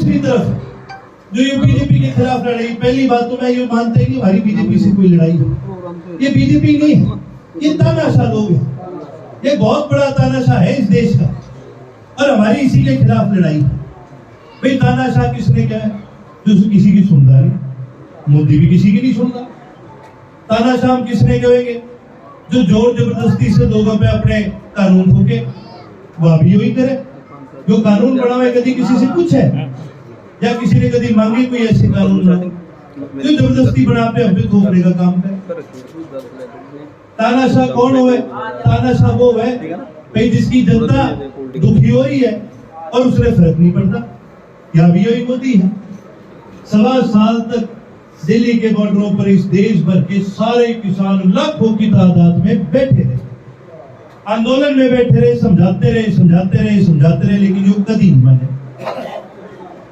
दूसरी तरफ जो ये बीजेपी के खिलाफ लड़ाई, पहली बात तो मैं ये मानता ही नहीं हमारी बीजेपी से कोई लड़ाई हो। ये बीजेपी नहीं है, ये तानाशाह लोग हैं। ये बहुत बड़ा तानाशाह है इस देश का और हमारी इसी के खिलाफ लड़ाई। भाई तानाशाह किसने क्या है? जो किसी की सुनता नहीं, मोदी भी किसी की नहीं सुनता। तानाशाह हम किसने कहेंगे? जो जोर जबरदस्ती से लोगों पे अपने कानून थोके, वह भी वही करे। जो कानून बना हुआ कभी किसी से पूछे या किसी ने कभी मांगे कोई ऐसे कानून ना, जो जबरदस्ती बना पे हम पे थोपने का काम करे। तानाशाह कौन हो? तानाशाह वो है भाई जिसकी जनता दुखी हो रही है और उसने फर्क नहीं पड़ता। या भी यही मोदी है। 1.25 साल तक दिल्ली के बॉर्डरों पर इस देश भर के सारे किसान लाखों की तादाद में बैठे रहे, आंदोलन में बैठे रहे, समझाते रहे, लेकिन जो कभी नहीं माने।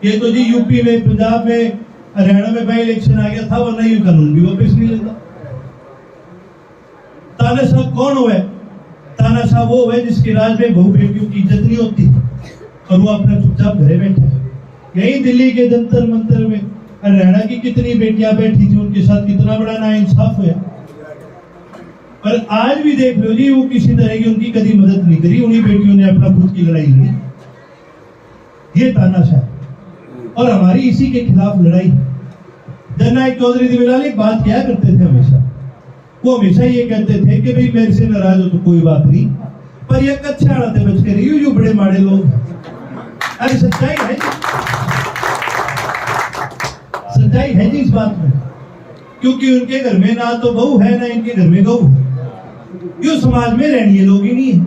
ये तो जी यूपी में, पंजाब में, हरियाणा में बाई इलेक्शन आ गया था, वरना ये कानून भी वापस नहीं लेता। तानाशाह कौन हुआ? तानाशाह वो है जिसके राज में बहू बेटियों की इज्जत नहीं होती और वो अपना चुपचाप घरे बैठे। यही दिल्ली के जंतर मंतर में हरियाणा की कितनी बेटियां बैठी थी, उनके साथ कितना बड़ा नाइंसाफ हुआ। और आज भी देख लो जी, वो किसी तरह की उनकी कभी मदद नहीं करी, उन्हीं बेटियों ने अपना खुद की लड़ाई लड़ी। ये तानाशाह और हमारी इसी के खिलाफ लड़ाई। जननायक चौधरी दिविलाल एक बात क्या करते थे हमेशा, वो हमेशा ये कहते थे कि भाई मेरे से नाराज हो तो कोई बात नहीं, पर ये कच्चा आड़ते बच के रही, जो बड़े माड़े लोग। अरे सच्चाई है, सच्चाई है जी इस बात में, क्योंकि उनके घर में ना तो बहू है ना इनके घर में गऊ है। यो समाज में रहनी है लोग ही नहीं है।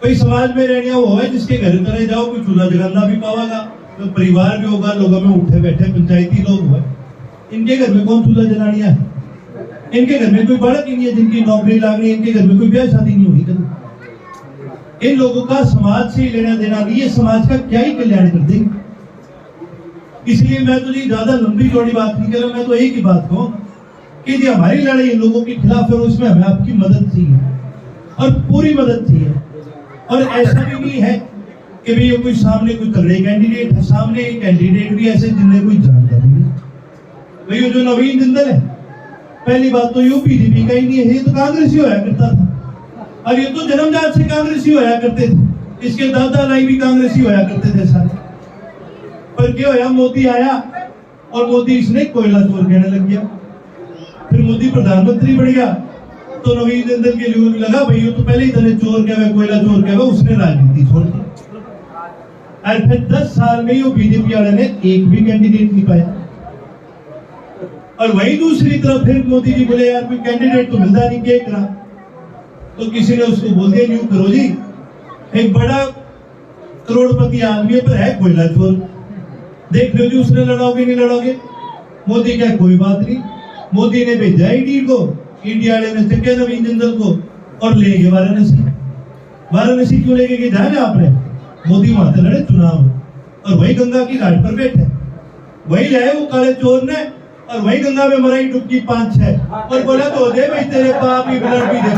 भाई समाज में रहनी वो है जिसके घर तरह जाओ कोई चूल्हा जगाना भी पावागा, तो परिवार भी होगा, लोगों में उठे बैठे पंचायती लोग हुए। इनके घर में कौन चूल्हा जलानिया है? इनके घर में कोई बालक ही नहीं है जिनकी नौकरी लागनी, इनके घर में कोई ब्याह शादी नहीं होगी कभी। इन लोगों का समाज से लेना देना नहीं है, समाज का क्या ही कल्याण कर देंगे। इसलिए मैं तो जी ज्यादा लंबी चौड़ी बात नहीं कर रहा, मैं तो एक ही बात कहूं कि जी हमारी लड़ाई इन लोगों के खिलाफ है, उसमें हमें आपकी मदद चाहिए और पूरी मदद चाहिए। और ऐसा भी नहीं है कि भाई ये कोई सामने कोई तगड़े कैंडिडेट है, सामने कैंडिडेट भी ऐसे जिन्हें कोई जानकारी नहीं। भाई जो नवीन जिंदल है, पहली बात तो यूपी बीजेपी का ही नहीं है, ये तो कांग्रेस ही होया करता था और ये तो जन्मजात से कांग्रेस ही होया करते थे, इसके दादा लाई भी कांग्रेस ही होया करते थे सारे। पर क्या होया, मोदी आया और मोदी इसने कोयला चोर कहने लग गया। फिर मोदी प्रधानमंत्री बन गया तो नवीन जिंदल के लिए लगा भाई ये तो पहले ही धने चोर क्या है, कोयला चोर क्या है, उसने राजनीति छोड़ दी। और फिर 10 साल में वो बीजेपी वाले ने एक भी कैंडिडेट नहीं पाया। और वही दूसरी तरफ फिर मोदी जी बोले यार कोई कैंडिडेट तो मिलता नहीं, क्या करा? तो किसी ने उसको बोल दिया न्यू करो जी, एक बड़ा करोड़पति आदमी पर है कोयला चोर, देख लो जी उसने लड़ाओगे नहीं लड़ोगे? मोदी क्या कोई बात नहीं, मोदी ने भेजा ईडी को, ईडी वाले ने चक्के नवीन जिंदल को और ले गए वाराणसी। वाराणसी क्यों ले गए जाने आपने? मोदी वहां से लड़े चुनाव और वही गंगा की घाट पर बैठे, वही लाए वो काले चोर ने और वही गंगा में मराई डुबकी 5-6 और बोला तो दे भाई तेरे बाप ही ब्लड भी दे।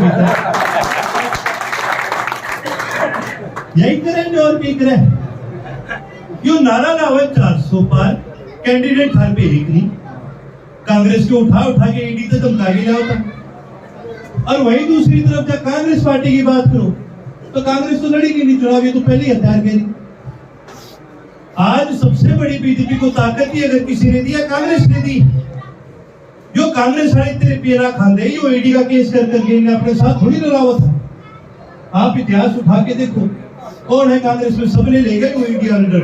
यही करेंगे और क्या करें? यो नारा ना हुए 400 पार, कैंडिडेट हर पे एक नहीं, कांग्रेस के उठा के ईडी तक धमका के लिया होता। और वही दूसरी तरफ जब कांग्रेस पार्टी की बात करो तो कांग्रेस तो लड़ेगी नहीं चुनाव, ये तो पहले ही हथियार करी। आज सबसे बड़ी बीजेपी को ताकत ही अगर किसी ने दिया, कांग्रेस ने दी। जो कांग्रेस वाले तेरे पेरा खाते यो ईडी का केस कर करके इन्हें अपने साथ थोड़ी लड़ा हुआ था। आप इतिहास उठा के देखो कौन है कांग्रेस में, सबने ले गए वो ईडी वाले डर।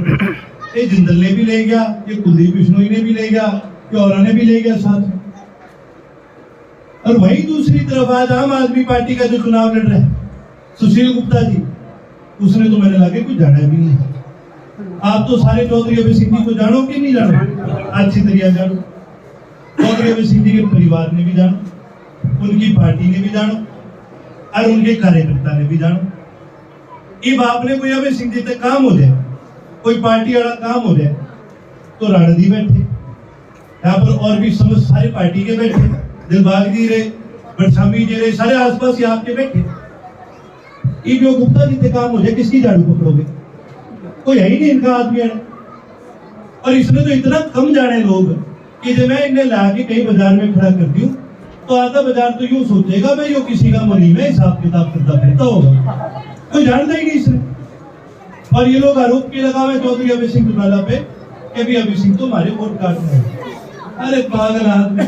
ये जिंदल ने भी ले गया, ये कुलदीप बिश्नोई ने भी ले गया, ये और ने भी ले गया साथ में। और वही दूसरी तरफ आज आम आदमी पार्टी का जो चुनाव लड़ रहा है सुशील गुप्ता जी, उसने तो मैंने लगे कुछ जाना भी नहीं। आप तो सारे चौधरी अभय सिंह जी को जानो कि नहीं जानो? अच्छी तरह जानो। चौधरी अभय सिंह जी के परिवार ने भी जानो, उनकी पार्टी ने भी जानो और उनके कार्यकर्ता ने भी जानो। अब आपने कोई अभय सिंह जी तक काम हो जाए, कोई पार्टी वाला काम हो जाए तो राणदी बैठे यहाँ पर, और भी समझ सारे पार्टी के बैठे, दिलबाग जी रहे, बरसामी जी रहे, सारे आसपास यहाँ के बैठे। जो गुप्ता जी से काम हो जाए किसकी झाड़ू पकड़ोगे? कोई है ही नहीं इनका आदमी है। और इसमें तो इतना कम जाने लोग कि जब मैं इन्हें ला के कहीं बाजार में खड़ा करती हूँ तो आधा बाजार तो यूं सोचेगा भाई यो किसी का मुनीम है, हिसाब किताब करता फिरता होगा, कोई जानता ही नहीं इसे। और ये लोग आरोप के लगा हुए चौधरी अभय सिंह चौटाला पे कि भी अभय सिंह तो हमारे वोट काट रहे हैं। अरे पागल आदमी,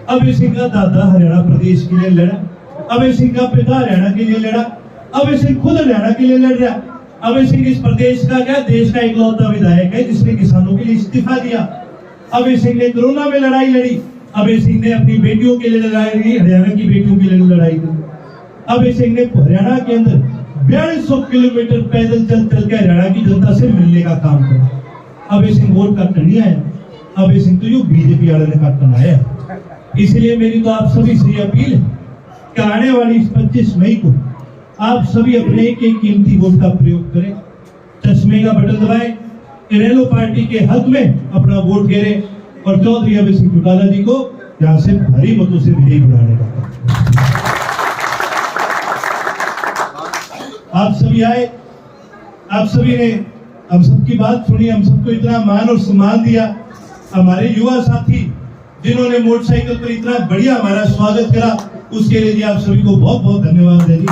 अभय सिंह का दादा हरियाणा प्रदेश के लिए लड़ा, अभय सिंह का पिता हरियाणा के लिए लड़ा, अभय सिंह खुद हरियाणा के लिए लड़ रहा। अभय सिंह इस प्रदेश का क्या देश का इकलौता विधायक है जिसने किसानों के लिए इस्तीफा दिया। अभय सिंह ने कोरोना में लड़ाई लड़ी, अभय सिंह ने अपनी बेटियों के लिए लड़ाई लड़ी, हरियाणा की बेटियों के लिए लड़ाई लड़ी। अभय सिंह ने हरियाणा के अंदर 4200 किलोमीटर पैदल चल चल के हरियाणा की जनता से मिलने का काम किया। अभय सिंह वोट काटने नहीं आया, अभय सिंह तो यो बीजेपी वाले ने काटने आया। इसलिए मेरी तो आप सभी से अपील है कि आने वाली 25 मई को आप सभी अपने एक कीमती वोट का प्रयोग करें, चश्मे का बटन दबाएं, इनेलो पार्टी के हक में अपना वोट गिरे और चौधरी अभय सिंह चौटाला जी को यहाँ से भारी मतों से विजयी बनाने का। आप सभी आए, आप सभी ने हम सबकी बात सुनी, हम सबको इतना मान और सम्मान दिया। हमारे युवा साथी जिन्होंने मोटरसाइकिल पर इतना बढ़िया हमारा स्वागत करा, उसके लिए जी आप सभी को बहुत बहुत धन्यवाद है जी।